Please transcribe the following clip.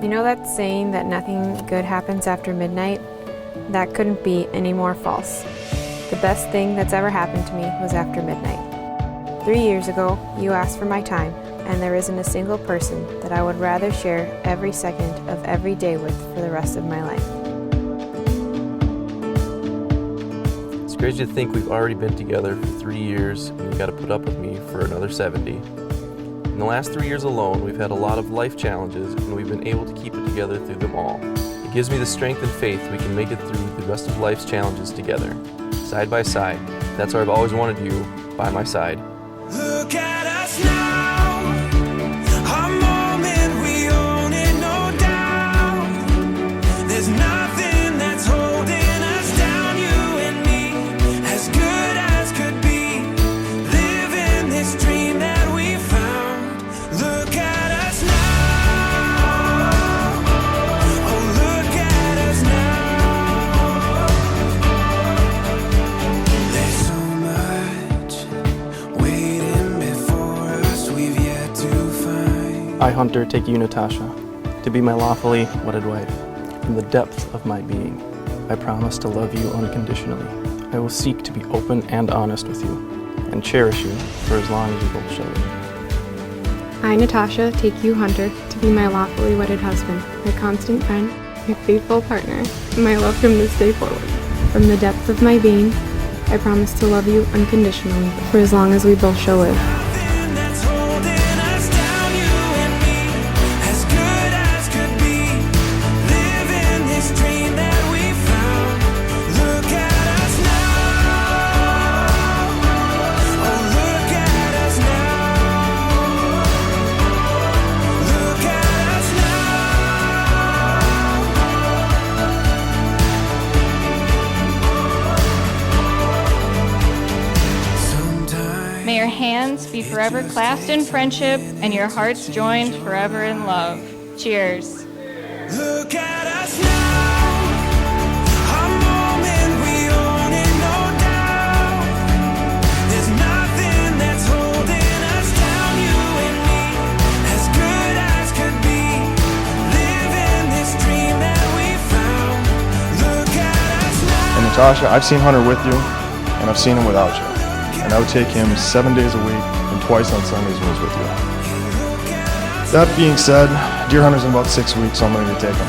You know that saying that nothing good happens after midnight? That couldn't be any more false. The best thing that's ever happened to me was after midnight. 3 years ago, you asked for my time, and there isn't a single person that I would rather share every second of every day with for the rest of my life. It's crazy to think we've already been together for 3 years, and you got to put up with me for another 70. In the last 3 years alone, we've had a lot of life challenges, and we've been able to keep it together through them all. It gives me the strength and faith we can make it through the rest of life's challenges together, side by side. That's where I've always wanted you, by my side. Look at us now, a moment we own it, no doubt. There's nothing that's holding us down, you and me, as good as could be, living this dream that we found. Look at us now, oh look at us now. There's so much waiting before us, we've yet to find. I, Hunter, take you, Nitasha, to be my lawfully wedded wife. From the depth of my being, I promise to love you unconditionally. I will seek to be open and honest with you, and cherish you for as long as we both shall live. I, Nitasha, take you, Hunter, to be my lawfully wedded husband, my constant friend, my faithful partner, and my love from this day forward. From the depth of my being, I promise to love you unconditionally for as long as we both shall live. Nothing that's holding us down, you and me, as good as could be, living this dream that we found. Look at us now, oh look at us now, look at us now. Sometimes May your hands be forever clasped in friendship and your hearts joined forever in love. Cheers. look at us now, a moment we own it, no doubt. There's nothing that's holding us down, you and me, as good as could be, living this dream that we found. Look at us And now. Nitasha, I've seen Hunter with you, and I've seen him without you. And I would take him 7 days a week and twice on Sundays when he's with you. That being said, deer hunter's in about 6 weeks, so I'm ready to take him.